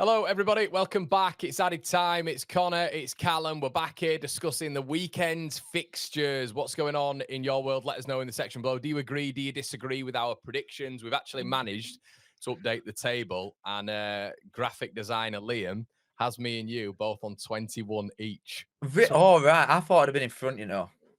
Hello, everybody. Welcome back. It's added time. It's Connor. It's Callum. We're back here discussing the weekend's fixtures. What's going on in your world? Let us know in the section below. Do you agree? Do you disagree with our predictions? We've actually managed to update the table, and graphic designer Liam has me and you both on 21 each. Oh, right. I thought I'd have been in front, You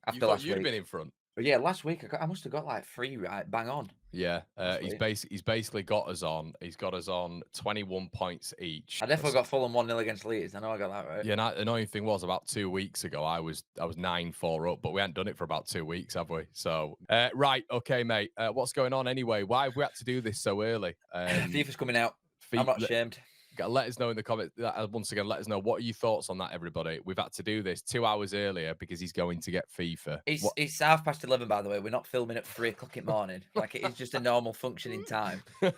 after thought last you'd have week. been in front. But yeah, last week I must have got like 3 right, bang on. Yeah, Last he's week. basically got us on. He's got us on 21 points each. I definitely got Fulham 1-0 against Leeds. I know I got that right. Yeah, and the annoying thing was about 2 weeks ago, I was 9-4 up, but we hadn't done it for about 2 weeks, have we? So, right, okay, mate. What's going on anyway? Why have we had to do this so early? FIFA's coming out. I'm not ashamed. Let us know in the comments. Once again, let us know what are your thoughts on that, everybody. We've had to do this 2 hours earlier because he's going to get FIFA. It's 11:30, by the way. We're not filming at 3 o'clock in the morning. Like, it is just a normal functioning time. Yeah,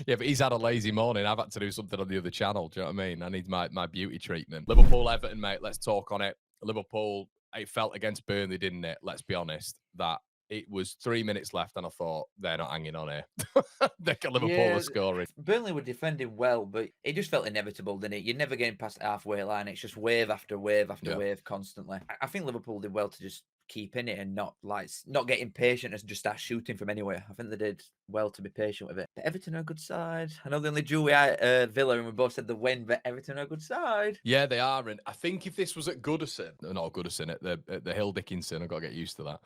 but he's had a lazy morning. I've had to do something on the other channel. Do you know what I mean? I need my beauty treatment. Liverpool, Everton, mate. Let's talk on it. Liverpool, it felt against Burnley, didn't it? Let's be honest. That it was 3 minutes left, and I thought they're not hanging on here. Liverpool Yeah, are scoring. Burnley were defending well, but it just felt inevitable, didn't it? You're never getting past the halfway line. It's just wave after wave after wave constantly. I think Liverpool did well to just keep in it and not get impatient and just start shooting from anywhere. I think they did well to be patient with it. But Everton are a good side. I know they only drew with Villa, and we both said the win, but Everton are a good side. Yeah, they are. And I think if this was at Goodison, not Goodison, at the Hill Dickinson, I've got to get used to that.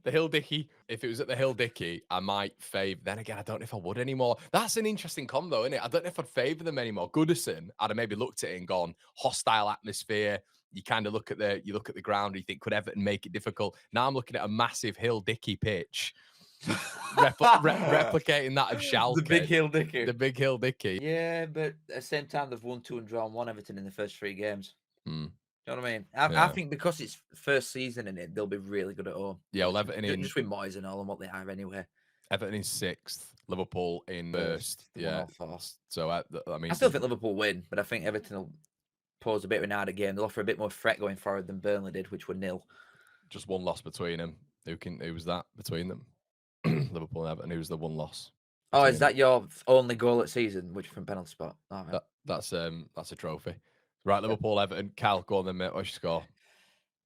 The Hill Dicky, if it was at the Hill Dicky, I might favour. Then again, I don't know if I would anymore. That's an interesting combo, isn't it? I don't know if I'd favour them anymore. Goodison, I'd have maybe looked at it and gone, hostile atmosphere. You kind of look at the ground and you think, could Everton make it difficult? Now I'm looking at a massive Hill Dicky pitch. Replicating that of Schalke. The big Hill Dicky. The big Hill Dicky. Yeah, but at the same time, they've won 2 and drawn 1 Everton in the first 3 games. Mm. Do you know what I mean? I think because it's first season in it, they'll be really good at home. Yeah, well, Everton in just with Moyes and all and what they are anyway. Everton in 6th, Liverpool in first. Yeah. So I mean, I still think Liverpool win, but I think Everton will pose a bit of an harder game. They'll offer a bit more threat going forward than Burnley did, which were 0. Just one loss between them. Who was that between them? Liverpool and Everton. Who was the one loss? Oh, is that your only goal at season, which from penalty spot? Oh, right. That's a trophy. Right, Liverpool, Everton. Cal, go on then, mate. What's your score?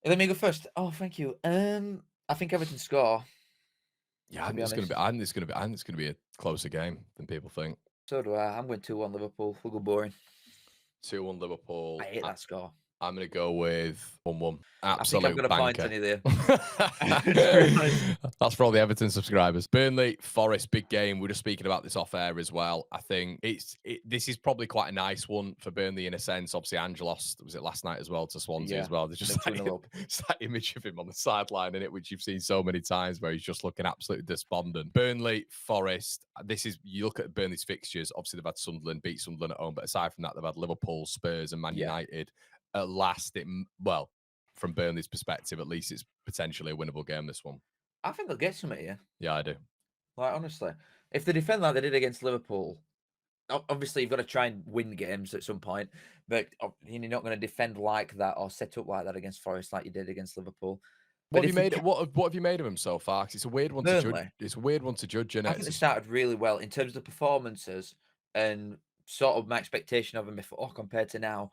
Let me go first. Oh, thank you. I think Everton score. Yeah, I think it's gonna be a closer game than people think. So do I. I'm going 2-1 Liverpool. We'll go boring. 2-1 Liverpool. I hate that score. I'm going to go with 1-1. Absolute I think I've got a point banker. on you there. That's for all the Everton subscribers. Burnley, Forest, big game. We were just speaking about this off air as well. I think this is probably quite a nice one for Burnley in a sense. Obviously, Angelos, was it last night as well, to Swansea as well. There's just that image of him on the sideline in it, which you've seen so many times where he's just looking absolutely despondent. Burnley, Forest. You look at Burnley's fixtures. Obviously, they've had Sunderland, beat Sunderland at home. But aside from that, they've had Liverpool, Spurs and Man United. At last, from Burnley's perspective, at least it's potentially a winnable game, this one. I think they'll get something here. Yeah, I do. Like, honestly, if they defend like they did against Liverpool, obviously you've got to try and win games at some point, but you're not going to defend like that or set up like that against Forest like you did against Liverpool. What have you made of him so far? It's a weird one to judge. It's a weird one to judge, isn't it? I think they started really well in terms of the performances and sort of my expectation of them before compared to now.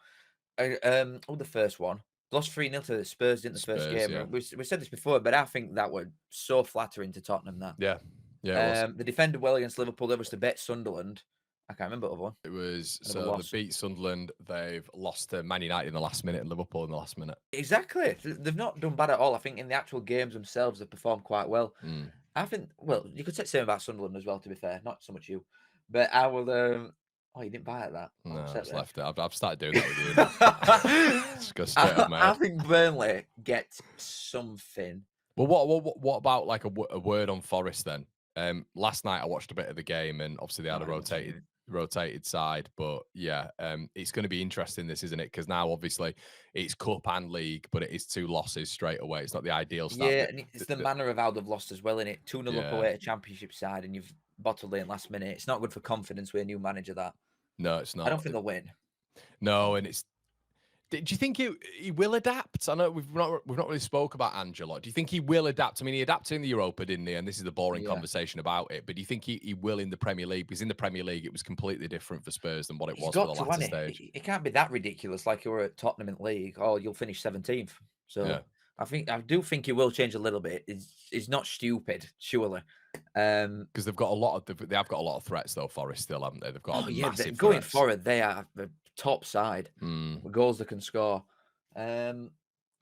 The first one lost 3-0 to the Spurs, didn't the first game? Yeah. We said this before, but I think that was so flattering to Tottenham. That they defended well against Liverpool. There was to bet Sunderland. I can't remember the other one. It was they beat Sunderland. They've lost to Man United in the last minute and Liverpool in the last minute. Exactly. They've not done bad at all. I think in the actual games themselves, they've performed quite well. I think. Well, you could say the same about Sunderland as well. To be fair, not so much you, but I will. Oh, you didn't buy at that? No, I just left it. I've started doing that with you. Just go straight up, mate. I think Burnley get something. Well, what about like a word on Forest then? Last night I watched a bit of the game, and obviously they had a rotated side, but it's going to be interesting, this, isn't it? Because now obviously it's cup and league, but it is 2 losses straight away. It's not the ideal start. Yeah, and it's the manner of how they've lost as well, innit? 2-0 up away at a championship side, and you've bottled in last minute. It's not good for confidence with a new manager. That no, it's not. I don't think they'll win. No, and it's Do you think he will adapt? I know we've not really spoke about Angelo. Do you think he will adapt? I mean, he adapted in the Europa, didn't he? And this is the boring Yeah. conversation about it. But do you think he will in the Premier League? Because in the Premier League, it was completely different for Spurs than what it He's was for got the to, latter hasn't stage. it? It can't be that ridiculous like you were at Tottenham in the league. Oh, you'll finish 17th. So I do think he will change a little bit. He's not stupid, surely. Because they have got a lot of threats though. Forest still, haven't they? They've got massive going threats. forward. They are the top side. The goals they can score.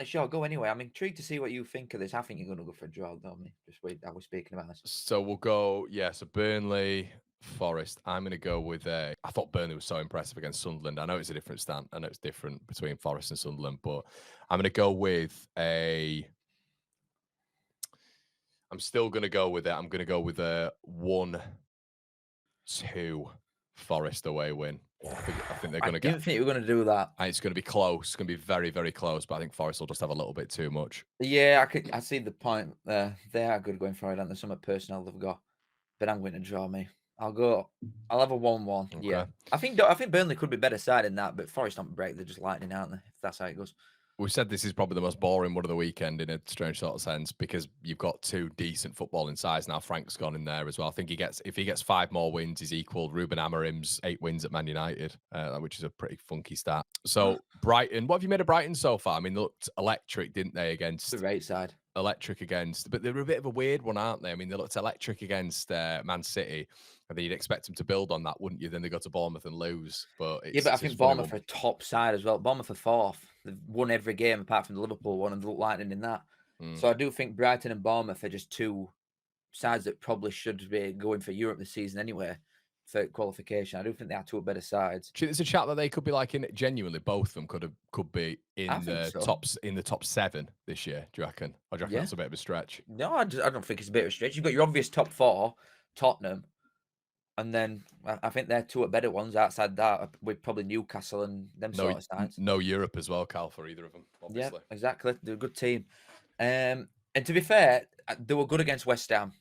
Sure, go anyway. I'm intrigued to see what you think of this. I think you're going to go for a draw, don't you? Just wait. I was speaking about this. So we'll go. So Burnley, Forest. I'm going to go with I thought Burnley was so impressive against Sunderland. I know it's a different stand. I know it's different between Forest and Sunderland, but I'm going to go with I'm still going to go with it. I'm going to go with a 1-2 Forest away win. I think they're going to get. I didn't think you were going to do that. It's going to be close. It's going to be very, very close. But I think Forest will just have a little bit too much. Yeah, I see the point there. They are good going for it, and there's some personnel they've got. But I'm going to draw me. I'll have a 1-1. Okay. Yeah. I think Burnley could be better side in that, but Forest don't break. They're just lightning, aren't they? If that's how it goes. We've said this is probably the most boring one of the weekend in a strange sort of sense because you've got two decent footballing sides now. Frank's gone in there as well. I think if he gets 5 more wins, he's equalled Ruben Amorim's 8 wins at Man United, which is a pretty funky stat. So Brighton, what have you made of Brighton so far? I mean, they looked electric, didn't they, against the right side? Electric against, but they're a bit of a weird one, aren't they? I mean, they looked electric against Man City. I think you'd expect them to build on that, wouldn't you? Then they go to Bournemouth and lose. But I think Bournemouth are top side as well. Bournemouth are 4th. They've won every game apart from the Liverpool one, and they look lightning in that. So I do think Brighton and Bournemouth are just two sides that probably should be going for Europe this season anyway for qualification. I do think they are two better sides. There's a chat that they could be like in genuinely both of them could be in the top 7 this year. Do you reckon? Or do you reckon that's a bit of a stretch? No, I don't think it's a bit of a stretch. You've got your obvious top 4, Tottenham. And then I think they're 2 better ones outside that, with probably Newcastle and them sort of sides. No Europe as well, Cal, for either of them, obviously. Yeah, exactly. They're a good team. And to be fair, they were good against West Ham,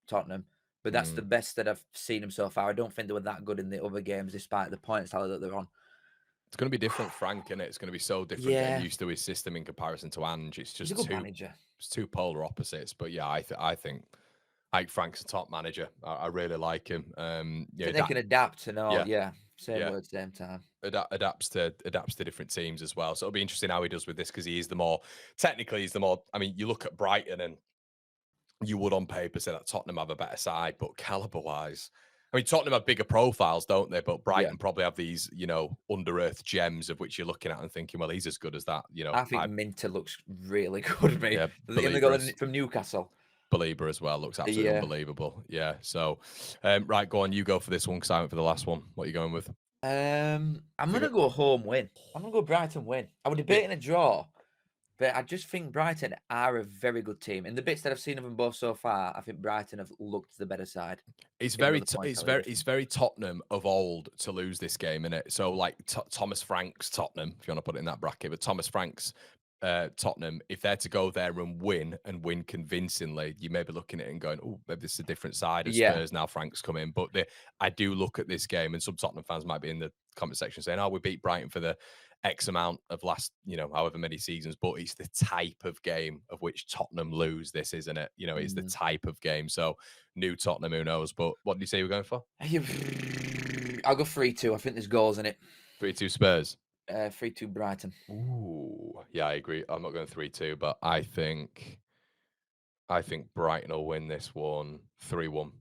Tottenham. But that's the best that I've seen them so far. I don't think they were that good in the other games, despite the points tally that they're on. It's going to be different, Frank, isn't it? It's going to be so different getting used to his system in comparison to Ange. It's just it's 2 polar opposites. But yeah, I think Frank's a top manager. I really like him. They can adapt and all. Same word, same time. Adapts to different teams as well. So it'll be interesting how he does with this because he's the more. I mean, you look at Brighton and you would on paper say that Tottenham have a better side, but caliber wise, I mean, Tottenham have bigger profiles, don't they? But Brighton probably have these, under earth gems of which you're looking at and thinking, well, he's as good as that. I think Minter looks really good, mate. They got from Newcastle. Belieber as well looks absolutely unbelievable. Yeah. So, right, go on. You go for this one because I went for the last one. What are you going with? I'm gonna go home win. I'm gonna go Brighton win. I was debating a draw, but I just think Brighton are a very good team. In the bits that I've seen of them both so far, I think Brighton have looked the better side. It's very Tottenham of old to lose this game, isn't it? So like Thomas Frank's Tottenham, if you want to put it in that bracket, but Thomas Frank's Tottenham, if they're to go there and win convincingly, you may be looking at it and going, oh, maybe this is a different side of Spurs now Frank's come in. But I do look at this game, and some Tottenham fans might be in the comment section saying, oh, we beat Brighton for the X amount of last, however many seasons, but it's the type of game of which Tottenham lose this, isn't it? It's the type of game. So new Tottenham, who knows? But what did you say you were going for? I'll go 3-2. I think there's goals in it. 3-2 Spurs. 3-2 Brighton. Ooh, yeah, I agree. I'm not going 3-2, but I think Brighton will win this one 3-1.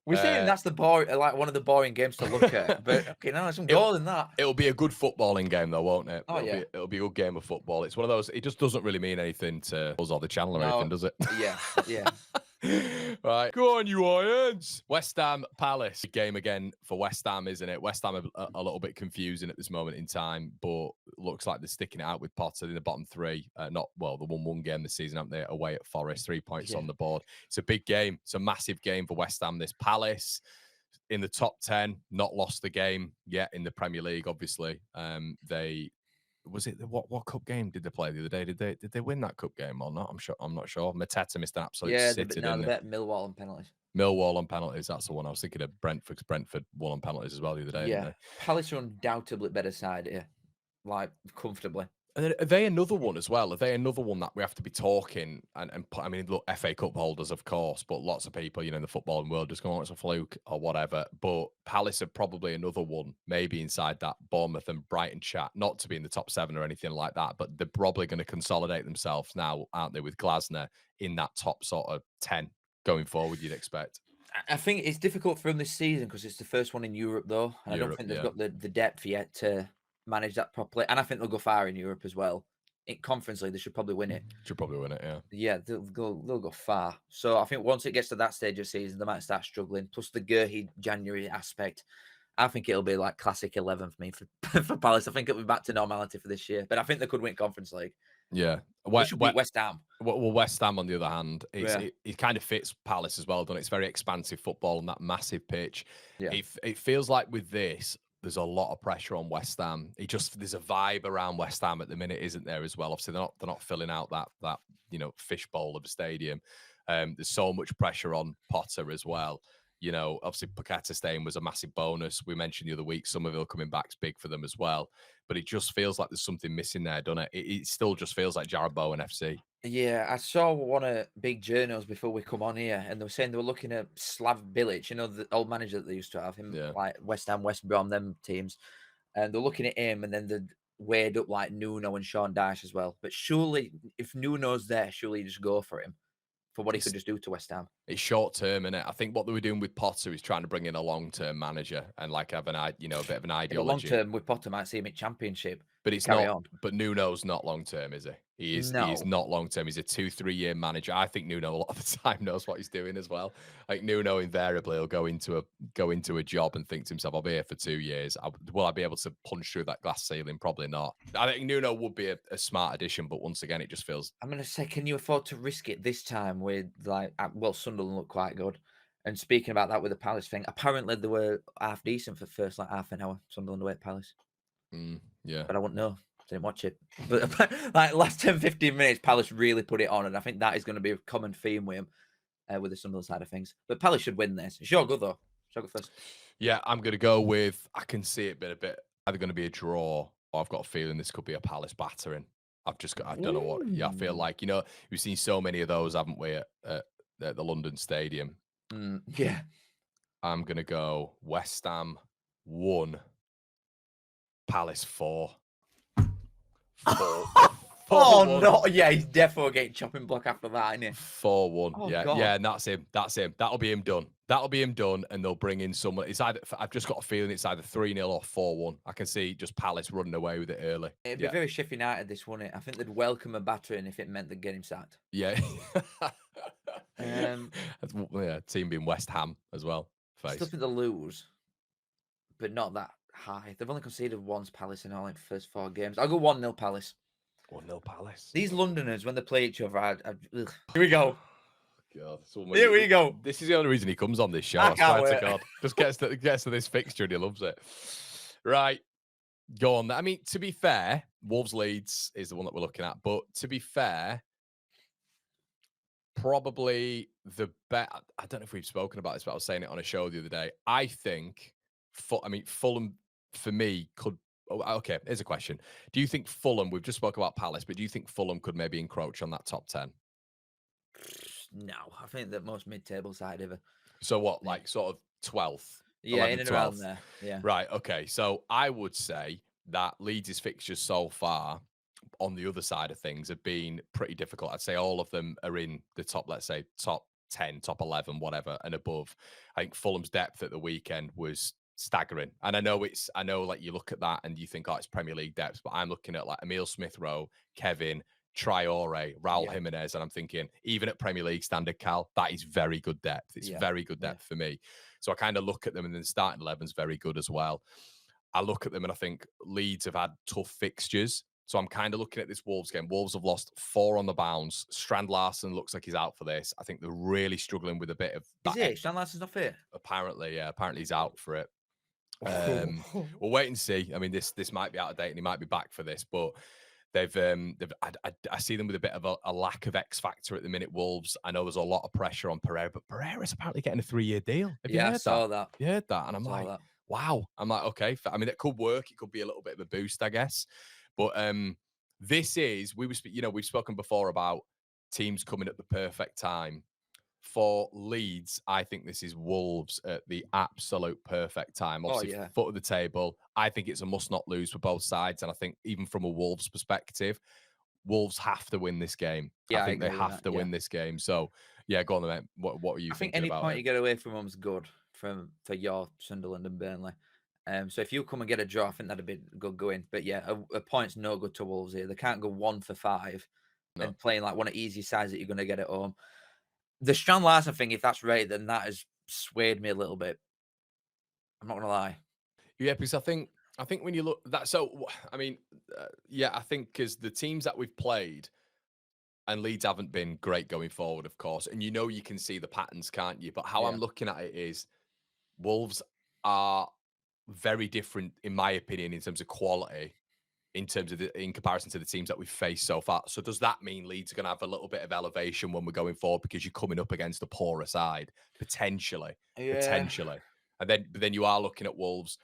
We're saying that's one of the boring games to look at, but okay, now there's some goal in that. It'll be a good footballing game, though, won't it? It'll be a good game of football. It's one of those. It just doesn't really mean anything to us or the channel or anything, does it? Yeah. Right, go on, you Irons. West Ham Palace game again for West Ham, isn't it? West Ham are a little bit confusing at this moment in time, but looks like they're sticking it out with Potter in the bottom 3. The 1-1 game this season, haven't they? Away at Forest, 3 points on the board. It's a big game. It's a massive game for West Ham. This Palace in the top 10, not lost the game yet in the Premier League. Obviously, what cup game did they play the other day? Did they win that cup game or not? I'm not sure. Mateta missed an absolute sitter. They bet Millwall on penalties. Millwall on penalties. That's the one I was thinking of. Brentford won on penalties as well the other day. Yeah, Palace are undoubtedly better side here. like comfortably. And then are they another one as well? Are they another one that we have to be talking and put, I mean, look, FA Cup holders, of course, but lots of people, in the footballing world just go, oh, it's a fluke or whatever. But Palace are probably another one, maybe inside that Bournemouth and Brighton chat, not to be in the top 7 or anything like that, but they're probably going to consolidate themselves now, aren't they, with Glasner in that top sort of 10 going forward, you'd expect. I think it's difficult for them this season because it's the first one in Europe, though, and I don't Europe, think they've yeah. got the depth yet to manage that properly. And I think they'll go far in Europe as well. In Conference League, they should probably win it. Should probably win it, yeah. Yeah, they'll go far. So I think once it gets to that stage of season, they might start struggling. Plus the Gurhey January aspect, I think it'll be like classic 11 for me for Palace. I think it'll be back to normality for this year, but I think they could win Conference League. Yeah, They should beat West Ham. Well, West Ham, on the other hand, it kind of fits Palace as well, doesn't it? It's very expansive football on that massive pitch. Yeah. It feels like with this, there's a lot of pressure on West Ham. There's a vibe around West Ham at the minute, isn't there, as well? Obviously, they're not filling out that fishbowl of a stadium. There's so much pressure on Potter as well. Obviously, Paqueta staying was a massive bonus. We mentioned the other week, Somerville coming back is big for them as well. But it just feels like there's something missing there, doesn't it? It still just feels like Jarrod Bowen FC. Yeah, I saw one of big journals before we come on here, and they were saying they were looking at Slav Bilic, the old manager that they used to have, him like West Ham, West Brom, them teams, and they're looking at him, and then they weighed up like Nuno and Sean Dyche as well. But surely, if Nuno's there, surely you just go for him for what he could just do to West Ham. It's short term, innit? I think what they were doing with Potter is trying to bring in a long term manager and like have a bit of an ideology. Long term with Potter might see him in Championship, but it's not. On. But Nuno's not long term, is he? He is not long term. He's a 2-3 year manager. I think Nuno a lot of the time knows what he's doing as well. Like Nuno invariably will go into a job and think to himself, "I'll be here for 2 years. Will I be able to punch through that glass ceiling? Probably not." I think Nuno would be a smart addition, but once again, it just feels. I'm gonna say, can you afford to risk it this time with Sunderland look quite good. And speaking about that with the Palace thing, apparently they were half decent for the first half an hour. Sunderland away at Palace. Yeah, but I wouldn't know. Didn't watch it. But like last 10-15 minutes, Palace really put it on, and I think that is going to be a common theme with him, with the Sunderland side of things. But Palace should win this. Sure, good though. Sure, go first. Yeah, I'm going to go with. I can see it being a bit either going to be a draw, or I've got a feeling this could be a Palace battering. I don't know what. Yeah, I feel like we've seen so many of those, haven't we, at the London Stadium? Yeah. I'm going to go West Ham 1, Palace 4. Oh no! Yeah, he's definitely getting chopping block after that, isn't he? 4-1. Oh, yeah, God. yeah, and that's him. That'll be him done. And they'll bring in someone. I've just got a feeling it's either 3-0 or 4-1. I can see just Palace running away with it early. It'd be very Sheffield United this, wouldn't it? I think they'd welcome a battering if it meant they'd get him sacked. Yeah. Team being West Ham as well. Still think they'll lose, but not that high. They've only conceded once, Palace, in all the first 4 games. I'll go 1-0 Palace. 1-0 Palace. These Londoners, when they play each other, here we go. God, here we go. This is the only reason he comes on this show. I swear to God. Just gets to this fixture and he loves it. Right. Go on. I mean, to be fair, Wolves Leeds is the one that we're looking at. But to be fair, probably the bet. I don't know if we've spoken about this, but I was saying it on a show the other day. I think, Fulham for me could. Oh, okay, here's a question. Do you think Fulham? We've just spoke about Palace, but do you think Fulham could maybe encroach on that top 10? No, I think the most mid-table side ever. So what, like sort of 12th? Yeah, 11th, in and 12th. Around there. Yeah. Right. Okay. So I would say that Leeds' fixtures so far, on the other side of things, have been pretty difficult. I'd say all of them are in the top, let's say, top 10, top 11, whatever, and above. I think Fulham's depth at the weekend was staggering. And I know like you look at that and you think, oh, it's Premier League depth, but I'm looking at like Emile Smith-Rowe, Kevin, Traore, Raul Jimenez, and I'm thinking, even at Premier League standard, Cal, that is very good depth. It's very good depth for me. So I kind of look at them, and then the starting 11's very good as well. I look at them and I think Leeds have had tough fixtures. So I'm kind of looking at this Wolves game. Wolves have lost 4 on the bounce. Strand Larsen looks like he's out for this. I think they're really struggling with a bit of that. Is it? Strand Larsen's not fit? Apparently, yeah. Apparently he's out for it. We'll wait and see. I mean, this might be out of date and he might be back for this, but I see them with a bit of a lack of X factor at the minute. Wolves. I know there's a lot of pressure on Pereira, but Pereira's apparently getting a 3-year deal. I saw that. You heard that, and I'm like, wow. I'm like, okay. I mean, it could work. It could be a little bit of a boost, I guess. But this is, we've spoken before about teams coming at the perfect time. For Leeds, I think this is Wolves at the absolute perfect time. Oh Obviously, yeah, foot of the table. I think it's a must not lose for both sides. And I think even from a Wolves perspective, Wolves have to win this game. I yeah, I think they agree with have that. to Yeah, win this game. So, yeah, go on, then, mate. What are you I think thinking any about point it? you get away from them's good for your Sunderland and Burnley. So if you come and get a draw, I think that'd be good going. But yeah, a point's no good to Wolves here. They can't go 1 for 5 No. and playing like one of the easy sides that you're going to get at home. The Strand Larson thing, if that's right, then that has swayed me a little bit. I'm not going to lie. Yeah, because I think when you look that, so I mean, yeah, I think because the teams that we've played and Leeds haven't been great going forward, of course, and you can see the patterns, can't you? But how Yeah. I'm looking at it is Wolves are very different, in my opinion, in terms of quality, in comparison to the teams that we've faced so far. So does that mean Leeds are going to have a little bit of elevation when we're going forward because you're coming up against a poorer side potentially, Yeah. potentially, and then you are looking at Wolves.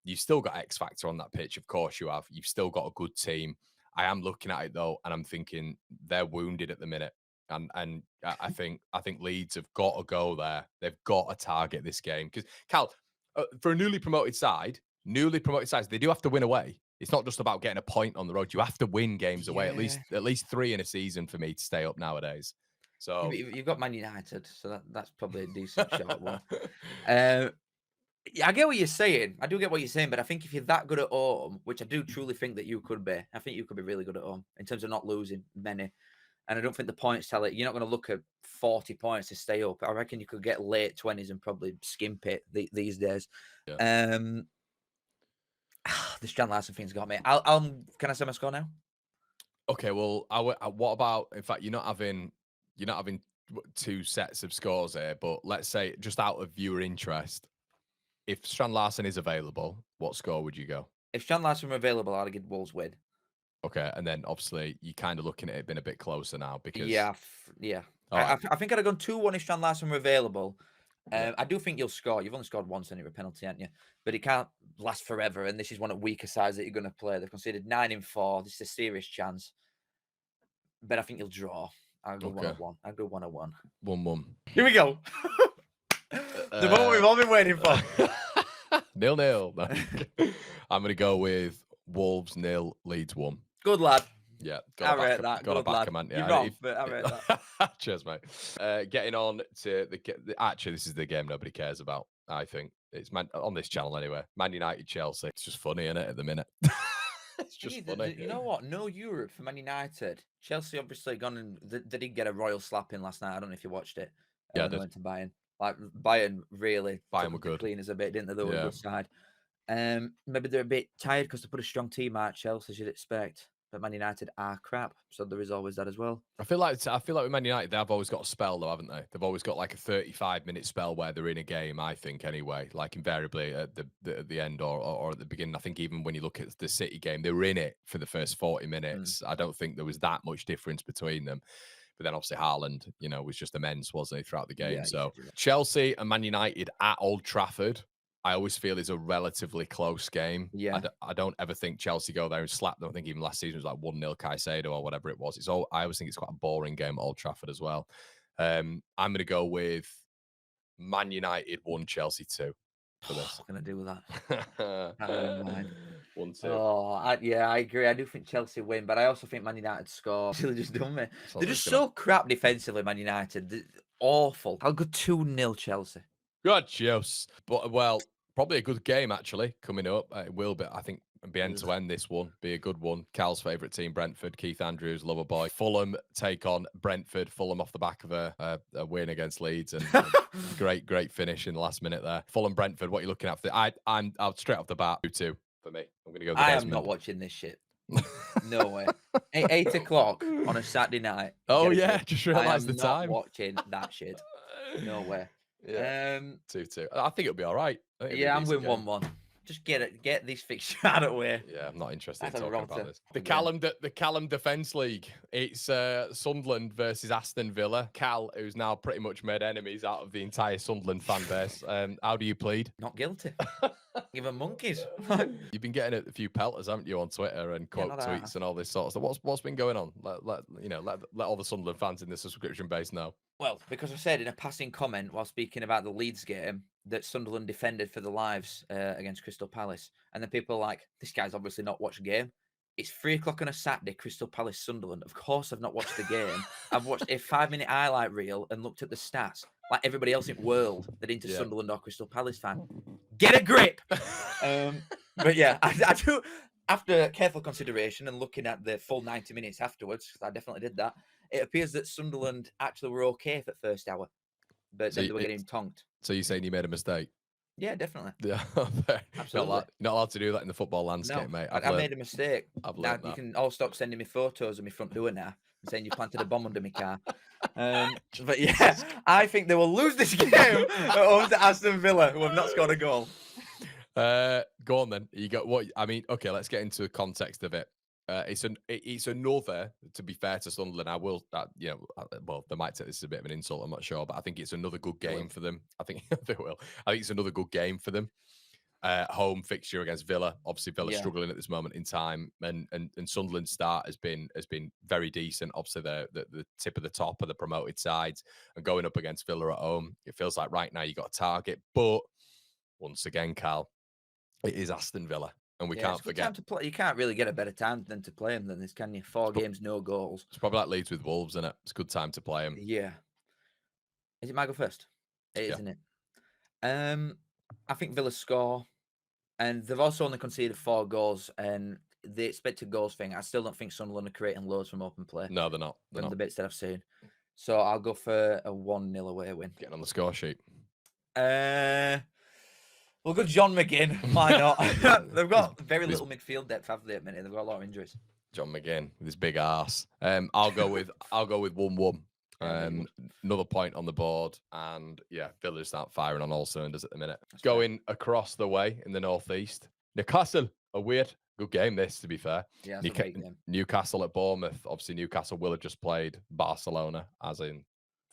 You've still got X factor on that pitch, of course you have. You've still got a good team. I am looking at it though, and I'm thinking they're wounded at the minute. And I think Leeds have got to go there. They've got to target this game because Cal, for a newly promoted sides, they do have to win away. It's not just about getting a point on the road. You have to win games away, at Yeah. least 3 in a season for me to stay up nowadays. Yeah, but So you've got Man United, so that's probably a decent short one. Uh, yeah, I get what you're saying. I do get what you're saying, but I think if you're that good at home, which I do truly think that you could be, I think you could be really good at home in terms of not losing many. And I don't think the points tell it. You're not going to look at 40 points to stay up. I reckon you could get late 20s and probably skimp it these days. yeah. Um, the Strand Larson thing's got me. Can I say my score now? Okay, well, what about? In fact, you're not having 2 sets of scores here, but let's say just out of viewer interest, if Strand Larson is available, what score would you go? If Strand Larson were available, I'd give Wolves win. Okay, and then obviously you're kind of looking at it being a bit closer now because Yeah, yeah. all right, I think I'd have gone 2-1 if Strand Larson were available. yeah, I do think you'll score. You've only scored once and you're a penalty, haven't you? But it can't last forever. And this is one of the weaker sides that you're going to play. They've conceded 9 in 4. This is a serious chance. But I think you'll draw. I'll go okay, 1-1. I'll go 1-1. 1-1. Here we go. The moment we've all been waiting for. 0-0. No. I'm going to go with Wolves 0, Leeds 1. Good lad. Yeah, I rate that. Got to Good back lad. him, man. You're Yeah, wrong, but I rate that. Cheers, mate. Getting on to actually, this is the game nobody cares about. I think it's on this channel anyway. Man United, Chelsea. It's just funny, isn't it? At the minute, it's just funny. You know what? No Europe for Man United. Chelsea obviously gone and they did get a royal slap in last night. I don't know if you watched it. Yeah, I When they did. went to Bayern. Like Bayern really Bayern took were the good. cleaners a bit, didn't they? They were a Yeah. good side. Maybe they're a bit tired because they put a strong team out, Chelsea, as you'd expect. But Man United are crap, so there is always that as well. I feel like with Man United, they've always got a spell though, haven't they? They've always got like a 35-minute spell where they're in a game. I think anyway, like invariably at the end or at the beginning. I think even when you look at the City game, they were in it for the first 40 minutes. I don't think there was that much difference between them. But then obviously Haaland, was just immense, wasn't he, throughout the game? Yeah, So Chelsea and Man United at Old Trafford, I always feel is a relatively close game. Yeah. I don't ever think Chelsea go there and slap them. I think even last season was like 1-0 Caicedo or whatever it was. I always think it's quite a boring game at Old Trafford as well. I'm going to go with Man United 1, Chelsea 2 for this. What can I do with that? I don't mind. 1-2. Oh, I agree. I do think Chelsea win, but I also think Man United score. They just done me. They're just so crap defensively, Man United. They're awful. I'll go 2-0 Chelsea. Good, Jose. But probably a good game actually coming up. It will be, I think, be end to end. This one be a good one. Cal's favourite team, Brentford. Keith Andrews, lover boy. Fulham take on Brentford. Fulham off the back of a win against Leeds and great finish in the last minute there. Fulham Brentford. What are you looking at? I'm straight off the bat 2-2 for me. I'm going to go. I am not watching this shit. No way. 8 o'clock on a Saturday night. Oh yeah, just realised the time. Watching that shit. No way. Yeah. 2-2. I think it'll be all right. Yeah, I'm with 1-1. Just get these fixtures out of the way. Yeah, I'm not interested in That's a talking about rotter. this. The Callum Defence League. It's Sunderland versus Aston Villa. Cal, who's now pretty much made enemies out of the entire Sunderland fan base. How do you plead? Not guilty. Give them monkeys. You've been getting a few pelters, haven't you, on Twitter and quote tweets and all this sort of stuff. What's been going on? Let all the Sunderland fans in the subscription base know. Well, because I said in a passing comment while speaking about the Leeds game that Sunderland defended for their lives against Crystal Palace, and then people are like, "This guy's obviously not watched a game." It's 3:00 on a Saturday, Crystal Palace Sunderland. Of course, I've not watched the game. I've watched a 5-minute highlight reel and looked at the stats like everybody else in the world that into Sunderland or Crystal Palace fan. Get a grip. But yeah, I do. After careful consideration and looking at the full 90 minutes afterwards, because I definitely did that, it appears that Sunderland actually were okay for the first hour, but then they were getting tonked. So you're saying you made a mistake? Yeah, definitely. Yeah, absolutely. Not allowed to do that in the football landscape, mate. I made a mistake. Now you can all stop sending me photos of my front door now and saying you planted a bomb under my car. But yeah, I think they will lose this game at home to Aston Villa, who have not scored a goal. Go on then. You got what? I mean, okay, let's get into the context of it. It's another. To be fair to Sunderland, I will. Well, they might take this as a bit of an insult. I'm not sure, but I think it's another good game for them. I think they will. I think it's another good game for them. Home fixture against Villa. Obviously, Villa struggling at this moment in time, and Sunderland's start has been very decent. Obviously, the tip of the top of the promoted sides, and going up against Villa at home, it feels like right now you got a target. But once again, Cal, it is Aston Villa. And we can't forget. Time to play. You can't really get a better time than to play them than this, can you? 4 games, no goals. It's probably like Leeds with Wolves, isn't it? It's a good time to play them. Yeah. Is it my go first? It is, isn't it? I think Villa score, and they've also only conceded 4 goals, and the expected goals thing, I still don't think Sunderland are creating loads from open play. No, they're not. From the bits that I've seen. So I'll go for a 1-0 away win. Getting on the score sheet. We'll go John McGinn. Why not? They've got very little midfield depth, have they, at the minute? They've got a lot of injuries. John McGinn with his big arse. I'll go with 1-1. Another point on the board, and yeah, Villa start firing on all cylinders at the minute. That's going across the way in the northeast, Newcastle. A good game this, to be fair. Yeah, Newcastle at Bournemouth. Obviously, Newcastle will have just played Barcelona, as in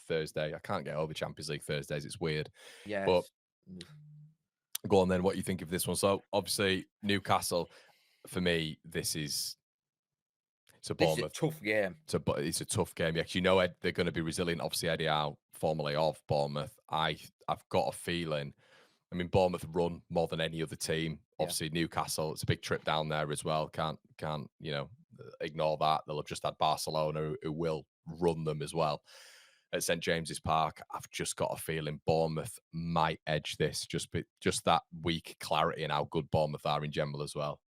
Thursday. I can't get over Champions League Thursdays. It's weird. Yeah, but. Go on then. What you think of this one? So obviously Newcastle, for me, it's a Bournemouth. It's a tough game. It's a tough game. Yeah, you know they're going to be resilient. Obviously, Eddie Howe, formerly of Bournemouth. I've got a feeling. I mean, Bournemouth run more than any other team. Obviously, Newcastle. It's a big trip down there as well. Can't ignore that. They'll have just had Barcelona, who will run them as well at St James's Park. I've just got a feeling Bournemouth might edge this. Just that weak clarity and how good Bournemouth are in general as well.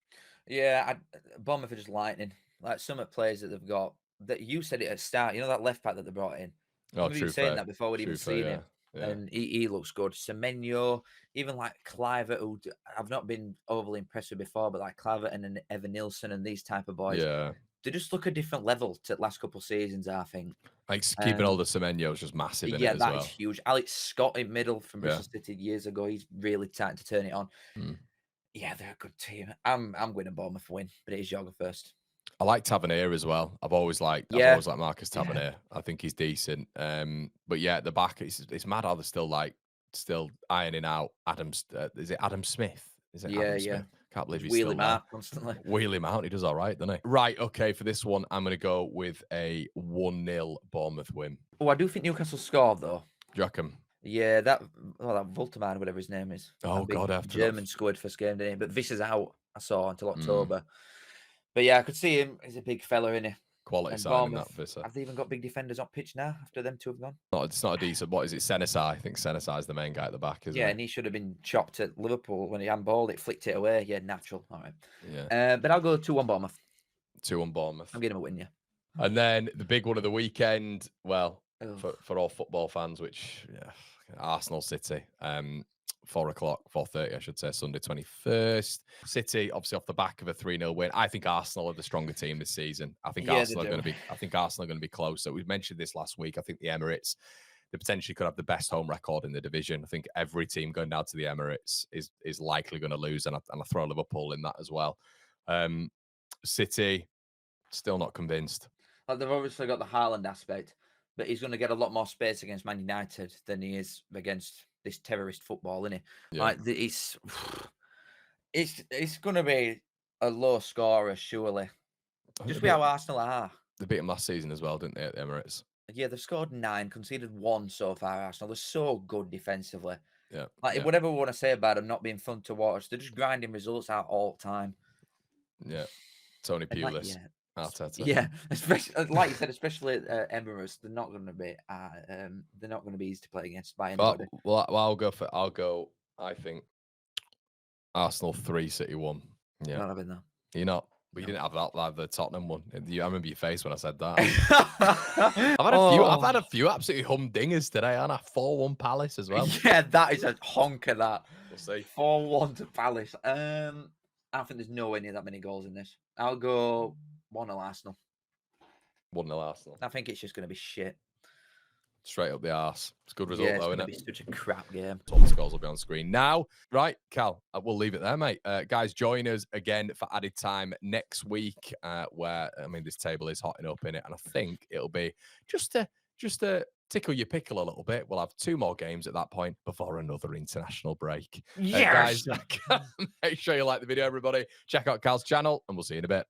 Yeah, Bournemouth are just lightning. Like some of the players that they've got. That you said it at the start. You know that left back that they brought in. Oh, true. Saying that before we'd even seen him. Yeah. And he looks good. Semenyo, even like Clivert, who I've not been overly impressed with before, but like Clivert and Evan Nilsson and these type of boys. Yeah. They just look a different level to the last couple of seasons, I think. Like keeping hold of Semenyo is just massive. Yeah, that is huge. Alex Scott in middle from Bristol City years ago. He's really starting to turn it on. Yeah, they're a good team. I'm going to Bournemouth win, but it is your go first. I like Tavernier as well. I've always liked Marcus Tavernier. Yeah. I think he's decent. But yeah, at the back, it's mad how they're still ironing out Adams. Is it Adam Smith? Is it Adam Smith? Can't believe he's wheel him out constantly. Wheel him out. He does all right, doesn't he? Right. Okay. For this one, I'm going to go with a 1-0 Bournemouth win. Oh, I do think Newcastle scored though. Do you reckon? Yeah, that Volterman, whatever his name is. Oh God, after German scored first game, didn't he? But this is out. I saw until October. But yeah, I could see him. He's a big fella, isn't he? Quality signing that Visser. Have they even got big defenders on pitch now after them two have gone? It's not a decent. What is it? Senesai. I think Senesai is the main guy at the back, isn't he? Yeah, and he should have been chopped at Liverpool when he handballed it, flicked it away. Yeah, natural. All right. Yeah. But I'll go 2-1 Bournemouth. 2-1 Bournemouth. I'm getting a win, yeah. And then the big one of the weekend, for all football fans, which Arsenal City. 4:30, I should say, Sunday 21st. City, obviously off the back of a 3-0 win. I think Arsenal are the stronger team this season. I think Arsenal are going to be closer. We mentioned this last week. I think the Emirates, they potentially could have the best home record in the division. I think every team going down to the Emirates is likely going to lose, and I throw Liverpool in that as well. City, still not convinced. Like they've obviously got the Haaland aspect, but he's going to get a lot more space against Man United than he is against this terrorist football, isn't he? Yeah. Like It's going to be a low scorer, surely. Just be how Arsenal are. They beat them last season as well, didn't they, at the Emirates? Yeah, they've scored 9, conceded 1 so far, Arsenal. They're so good defensively. Yeah. Like, whatever we want to say about them not being fun to watch, they're just grinding results out all the time. Yeah. Tony Like, Pulis. Arteta. Yeah, especially like you said, especially at Emirates, they're not going to be easy to play against by anybody. Well, I'll go. I think Arsenal 3, City 1. Yeah, Not having that. You're not. But you didn't have that like the Tottenham one. I remember your face when I said that. I've had a few absolutely humdingers today, and 4-1 Palace as well. Yeah, that is a honker. That we'll see. 4-1 to Palace. I think there's nowhere near that many goals in this. I'll go 1-0 Arsenal. 1-0 Arsenal. I think it's just going to be shit. Straight up the arse. It's a good result, though, isn't it? It's going to be such a crap game. All the scores will be on screen now. Right, Cal, we'll leave it there, mate. Guys, join us again for added time next week, where, I mean, this table is hotting up in it, and I think it'll be just to tickle your pickle a little bit. We'll have 2 more games at that point before another international break. Yes! Guys, make sure you like the video, everybody. Check out Cal's channel, and we'll see you in a bit.